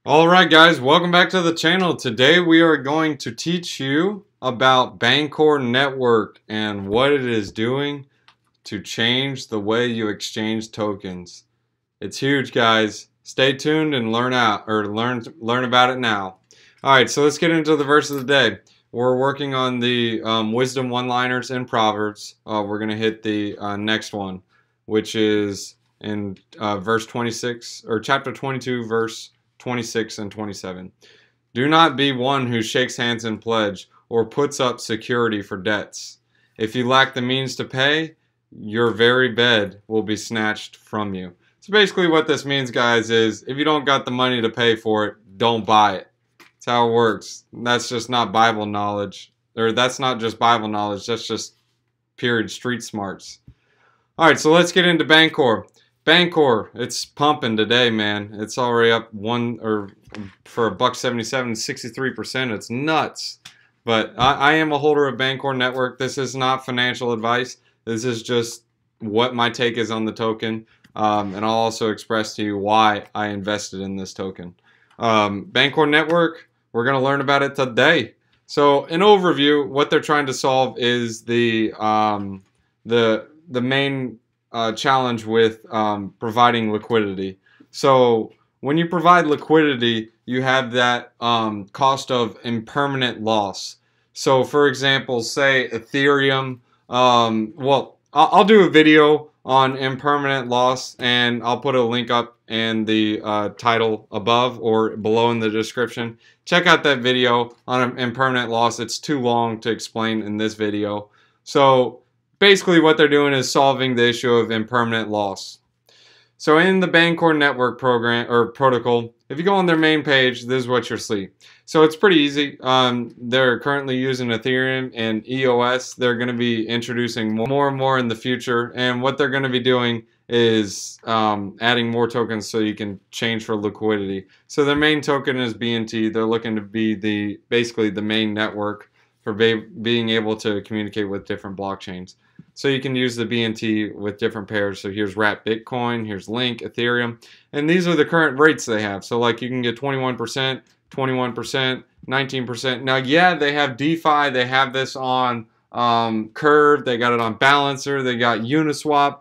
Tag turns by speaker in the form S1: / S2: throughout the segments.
S1: Alright guys, welcome back to the channel. Today we are going to teach you about Bancor Network and what it is doing to change the way you exchange tokens. It's huge, guys. Stay tuned and learn about it now. Alright, so let's get into the verse of the day. We're working on the wisdom one-liners in Proverbs. We're going to hit the next one, which is in verse 26 or chapter 22 verse 26 and 27. Do not be one who shakes hands in pledge or puts up security for debts. If you lack the means to pay, your very bed will be snatched from you. So basically what this means, guys, is if you don't got the money to pay for it, don't buy it. That's how it works. That's just not Bible knowledge. Or that's not just Bible knowledge, that's just period street smarts. Alright, so let's get into Bancor. Bancor, it's pumping today, man. It's already up for $1.77, 63%. It's nuts. But I am a holder of Bancor Network. This is not financial advice. This is just what my take is on the token. And I'll also express to you why I invested in this token. Bancor Network, we're going to learn about it today. So, in overview, what they're trying to solve is the main challenge with providing liquidity. So when you provide liquidity, you have that cost of impermanent loss. So for example, say Ethereum, well, I'll do a video on impermanent loss, and I'll put a link up in the title above or below in the description. Check out that video on impermanent loss. It's too long to explain in this video. So basically what they're doing is solving the issue of impermanent loss. So in the Bancor Network program or protocol, if you go on their main page, this is what you'll see. So it's pretty easy. They're currently using Ethereum and EOS. They're going to be introducing more and more in the future. And what they're going to be doing is adding more tokens so you can change for liquidity. So their main token is BNT. They're looking to be basically the main network for being able to communicate with different blockchains. So you can use the BNT with different pairs. So here's Wrap Bitcoin, here's Link, Ethereum, and these are the current rates they have. So like you can get 21%, 21%, 19%. Now, yeah, they have DeFi. They have this on Curve. They got it on Balancer. They got Uniswap.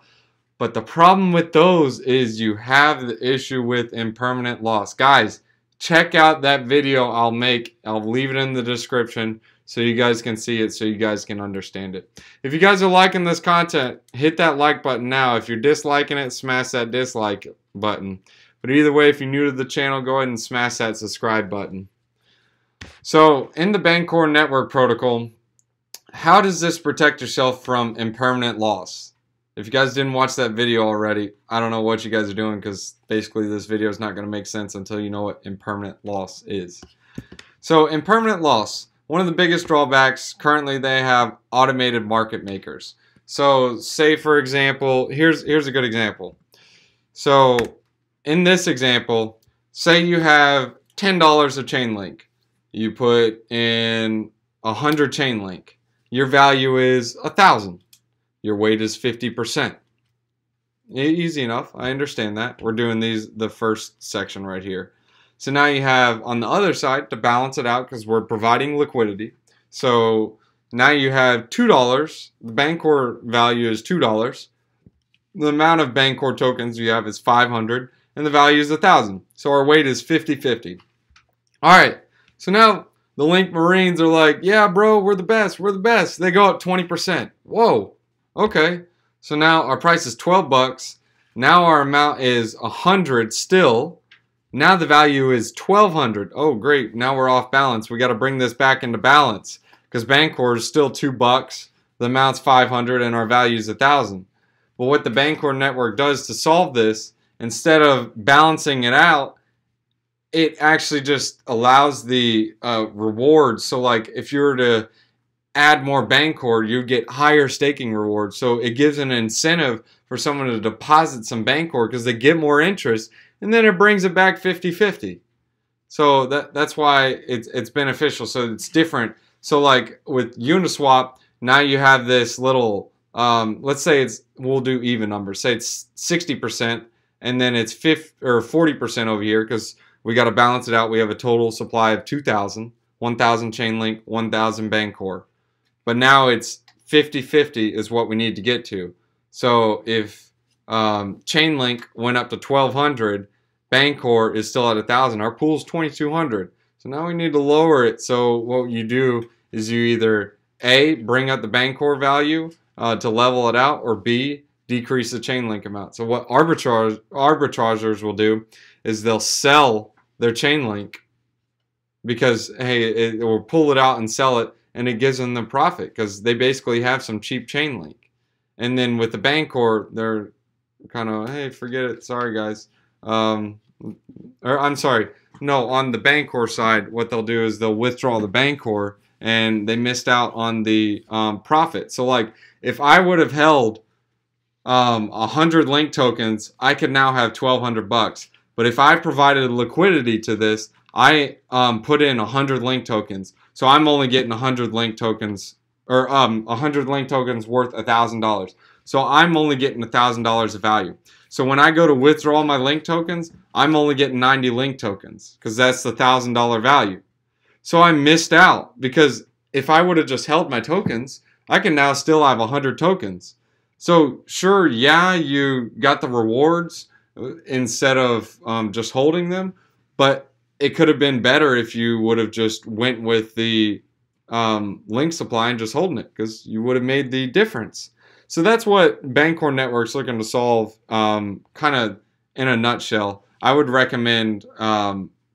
S1: But the problem with those is you have the issue with impermanent loss. Guys, check out that video I'll make. I'll leave it in the description so you guys can see it, so you guys can understand it. If you guys are liking this content, hit that like button now. If you're disliking it, smash that dislike button. But either way, if you're new to the channel, go ahead and smash that subscribe button. So in the Bancor Network protocol, how does this protect yourself from impermanent loss? If you guys didn't watch that video already, I don't know what you guys are doing, because basically this video is not going to make sense until you know what impermanent loss is. So impermanent loss, one of the biggest drawbacks, currently they have automated market makers. So say for example, here's a good example. So in this example, say you have $10 of Chainlink. You put in 100 Chainlink. Your value is 1,000. Your weight is 50%. Easy enough. I understand that. We're doing the first section right here. So now you have on the other side to balance it out, because we're providing liquidity. So now you have $2. The Bancor value is $2. The amount of Bancor tokens you have is 500, and the value is 1,000. So our weight is 50-50. All right. So now the Link Marines are like, yeah, bro, we're the best. We're the best. They go up 20%. Whoa. Okay. So now our price is 12 bucks. Now our amount is 100 still. Now the value is 1,200. Oh, great. Now we're off balance. We got to bring this back into balance, because Bancor is still 2 bucks. The amount's 500 and our value is 1,000. But what the Bancor Network does to solve this, instead of balancing it out, it actually just allows the rewards. So like if you were to add more Bancor, you get higher staking rewards. So it gives an incentive for someone to deposit some Bancor because they get more interest, and then it brings it back 50-50. So that's why it's beneficial. So it's different. So like with Uniswap, now you have this little, let's say we'll do even numbers. Say it's 60%, and then it's 40% over here, because we got to balance it out. We have a total supply of 2,000, 1,000 Chainlink, 1,000 Bancor. But now it's 50-50 is what we need to get to. So if Chainlink went up to 1,200, Bancor is still at 1,000. Our pool's 2,200. So now we need to lower it. So what you do is you either A, bring up the Bancor value to level it out, or B, decrease the Chainlink amount. So what arbitrageurs will do is they'll sell their Chainlink because, hey, it will pull it out and sell it, and it gives them the profit because they basically have some cheap Chainlink. And then with the Bancor, they're kind of, hey, forget it. Sorry, guys. Or I'm sorry. No, on the Bancor side, what they'll do is they'll withdraw the Bancor, and they missed out on the profit. So, like, if I would have held 100 Link tokens, I could now have 1,200 bucks. But if I provided liquidity to this, I put in 100 Link tokens. So I'm only getting 100 Link tokens, or 100 Link tokens worth $1,000. So I'm only getting $1,000 of value. So when I go to withdraw my Link tokens, I'm only getting 90 Link tokens because that's the $1,000 value. So I missed out because if I would have just held my tokens, I can now still have 100 tokens. So sure, yeah, you got the rewards instead of just holding them, but it could have been better if you would have just went with the Link supply and just holding it, because you would have made the difference. So that's what Bancor Network's looking to solve, kind of in a nutshell. I would recommend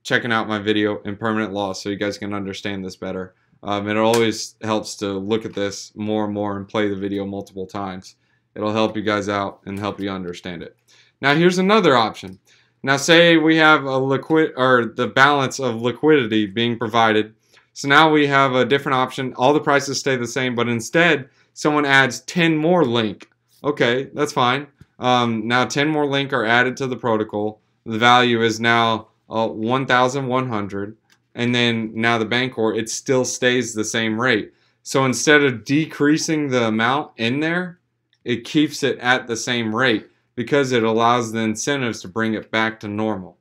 S1: checking out my video Impermanent Loss so you guys can understand this better. It always helps to look at this more and more and play the video multiple times. It'll help you guys out and help you understand it. Now here's another option. Now say we have the balance of liquidity being provided. So now we have a different option. All the prices stay the same, but instead someone adds 10 more Link. Okay, that's fine. Now 10 more Link are added to the protocol. The value is now 1,100. And then now the Bancor, it still stays the same rate. So instead of decreasing the amount in there, it keeps it at the same rate because it allows the incentives to bring it back to normal.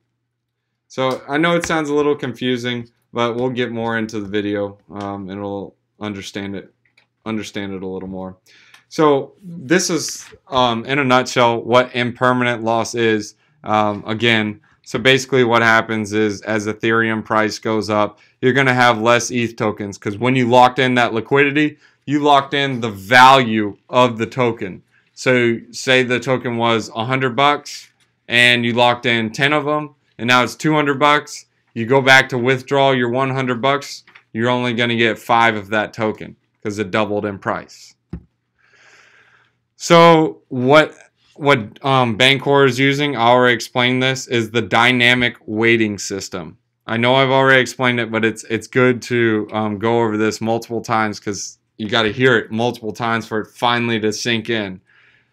S1: So I know it sounds a little confusing, but we'll get more into the video and we'll understand it a little more. So this is, in a nutshell, what impermanent loss is. Again, so basically what happens is as Ethereum price goes up, you're going to have less ETH tokens because when you locked in that liquidity, you locked in the value of the token. So say the token was 100 bucks and you locked in 10 of them and now it's 200 bucks. You go back to withdraw your 100 bucks, you're only going to get 5 of that token because it doubled in price. So what Bancor is using, I already explained this, is the dynamic weighting system. I know I've already explained it, but it's good to go over this multiple times because you got to hear it multiple times for it finally to sink in.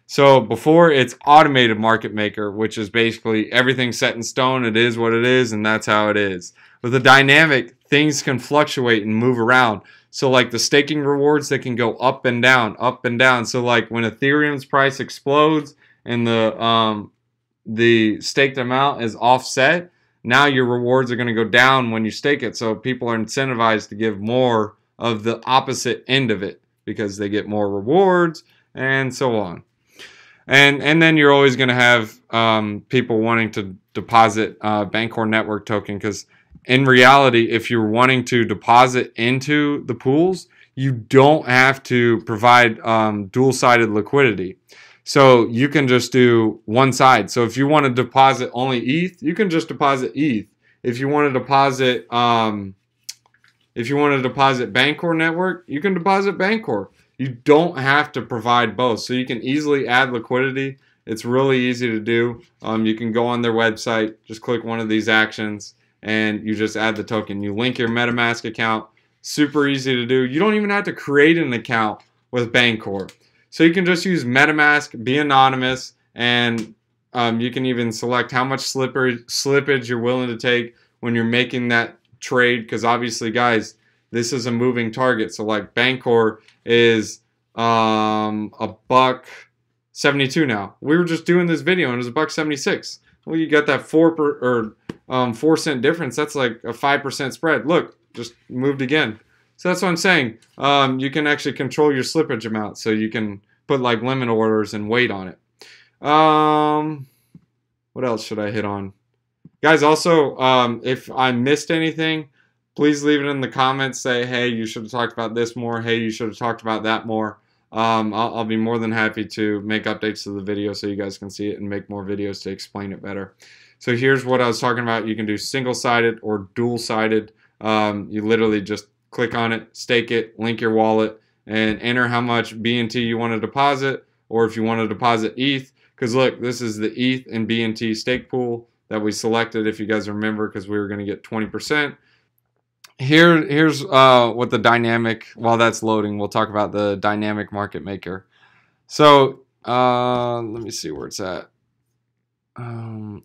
S1: So before, it's automated market maker, which is basically everything set in stone. It is what it is, and that's how it is. With the dynamic, things can fluctuate and move around. So like the staking rewards, they can go up and down, up and down. So like when Ethereum's price explodes and the staked amount is offset, now your rewards are going to go down when you stake it. So people are incentivized to give more of the opposite end of it because they get more rewards and so on. And then you're always going to have people wanting to deposit Bancor Network token because in reality, if you're wanting to deposit into the pools, you don't have to provide dual-sided liquidity. So you can just do one side. So if you want to deposit only ETH, you can just deposit ETH. If you want to deposit Bancor Network, you can deposit Bancor. You don't have to provide both. So you can easily add liquidity. It's really easy to do. You can go on their website, just click one of these actions, and you just add the token. You link your MetaMask account. Super easy to do. You don't even have to create an account with Bancor. So you can just use MetaMask, be anonymous, and you can even select how much slippage you're willing to take when you're making that trade. Because obviously, guys, this is a moving target. So like Bancor is $1.72 now. We were just doing this video and it was $1.76. Well, you got that 4% difference. That's like a 5% spread. Look, just moved again. So that's what I'm saying. You can actually control your slippage amount, so you can put like limit orders and wait on it. What else should I hit on? Guys, also, if I missed anything, please leave it in the comments. Say, hey, you should have talked about this more. Hey, you should have talked about that more. I'll be more than happy to make updates to the video so you guys can see it and make more videos to explain it better. So here's what I was talking about. You can do single-sided or dual-sided. You literally just click on it, stake it, link your wallet, and enter how much BNT you want to deposit, or if you want to deposit ETH. Because look, this is the ETH and BNT stake pool that we selected, if you guys remember, because we were going to get 20%. Here's what the dynamic, while that's loading, we'll talk about the dynamic market maker. So let me see where it's at.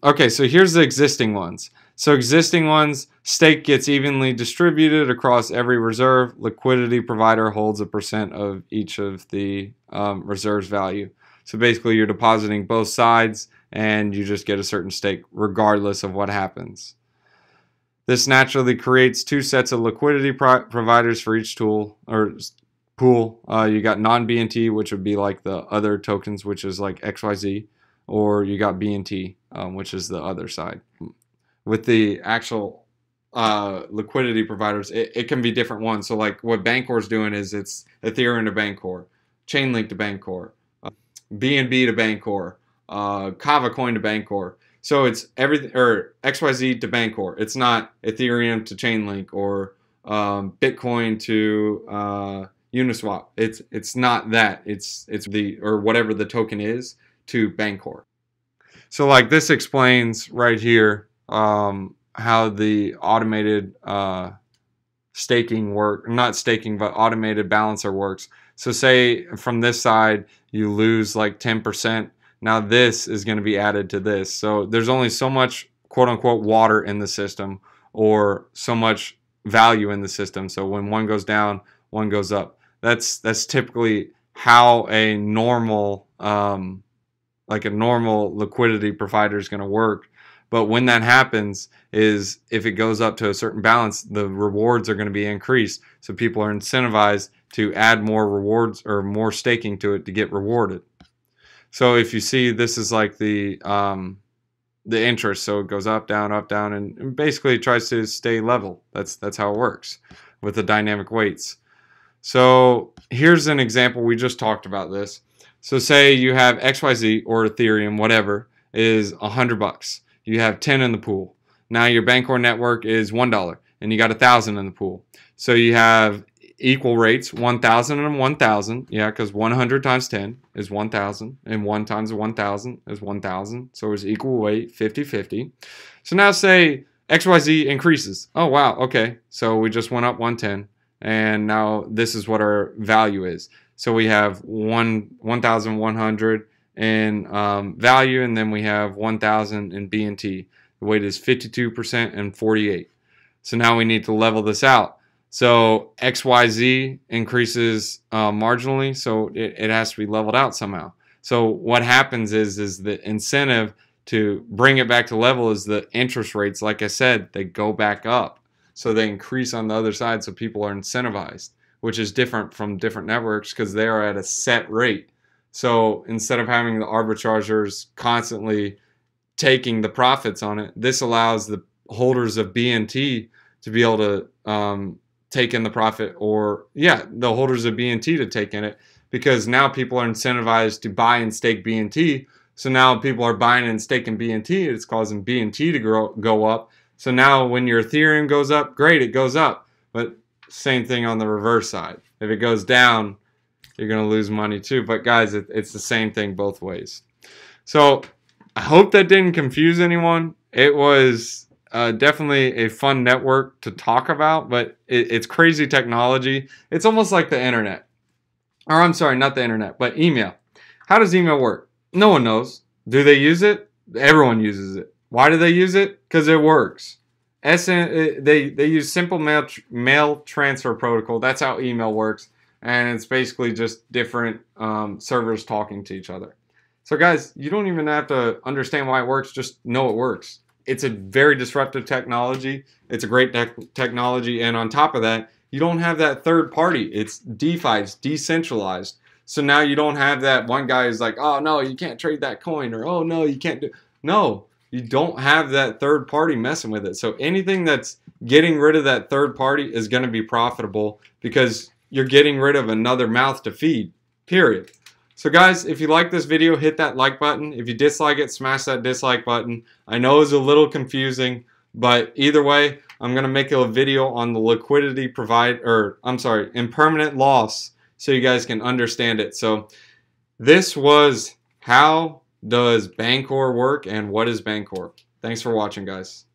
S1: Okay, so here's the existing ones. So existing ones, stake gets evenly distributed across every reserve. Liquidity provider holds a % of each of the reserves value. So basically you're depositing both sides and you just get a certain stake regardless of what happens. This naturally creates two sets of liquidity providers for each tool or pool. You got non-BNT, which would be like the other tokens, which is like XYZ, or you got BNT, which is the other side. With the actual liquidity providers, it can be different ones. So like what Bancor is doing is it's Ethereum to Bancor, Chainlink to Bancor, BNB to Bancor, Kava Coin to Bancor. So it's everything, or XYZ to Bancor. It's not Ethereum to Chainlink or Bitcoin to Uniswap. It's not that. It's the, or whatever the token is, to Bancor. So like this explains right here how the automated staking work, not staking, but automated balancer works. So say from this side you lose like 10%. Now this is going to be added to this. So there's only so much quote unquote water in the system, or so much value in the system. So when one goes down, one goes up. That's typically how a normal like a normal liquidity provider is going to work. But when that happens is if it goes up to a certain balance, the rewards are going to be increased. So people are incentivized to add more rewards or more staking to it to get rewarded. So if you see, this is like the interest. So it goes up, down, and basically tries to stay level. That's how it works with the dynamic weights. So here's an example. We just talked about this. So say you have XYZ or Ethereum, whatever, is $100. You have 10 in the pool. Now your Bancor network is $1, and you got 1,000 in the pool. So you have equal rates, 1,000 and 1,000. Yeah, because 100 times 10 is 1,000, and 1 times 1,000 is 1,000. So it's equal weight, 50-50. So now say XYZ increases. Oh, wow, okay. So we just went up 110, and now this is what our value is. So we have 1,100 in value, and then we have 1,000 in BNT. The weight is 52% and 48. So now we need to level this out. So XYZ increases marginally, so it has to be leveled out somehow. So what happens is the incentive to bring it back to level is the interest rates. Like I said, they go back up. So they increase on the other side, so people are incentivized, which is different from different networks because they are at a set rate. So instead of having the arbitrageurs constantly taking the profits on it, this allows the holders of BNT to be able to take in the profit, or the holders of BNT to take in it, because now people are incentivized to buy and stake BNT. So now people are buying and staking BNT. It's causing BNT to go up. So now when your Ethereum goes up, great, it goes up. But same thing on the reverse side. If it goes down, you're going to lose money too. But guys, it's the same thing both ways. So I hope that didn't confuse anyone. It was definitely a fun network to talk about, but it's crazy technology. It's almost like the internet. Or I'm sorry, not the internet, but email. How does email work? No one knows. Do they use it? Everyone uses it. Why do they use it? Because it works. They use simple mail transfer protocol. That's how email works. And it's basically just different servers talking to each other. So guys, you don't even have to understand why it works, just know it works. It's a very disruptive technology. It's a great technology, and on top of that, you don't have that third party. It's DeFi, it's decentralized. So now you don't have that one guy who's like, oh no, you can't trade that coin, or oh no, you can't do. No, you don't have that third party messing with it. So anything that's getting rid of that third party is going to be profitable because you're getting rid of another mouth to feed, period. So guys, if you like this video, hit that like button. If you dislike it, smash that dislike button. I know it's a little confusing, but either way, I'm going to make a video on the liquidity impermanent loss so you guys can understand it. So this was how does Bancor work and what is Bancor? Thanks for watching, guys.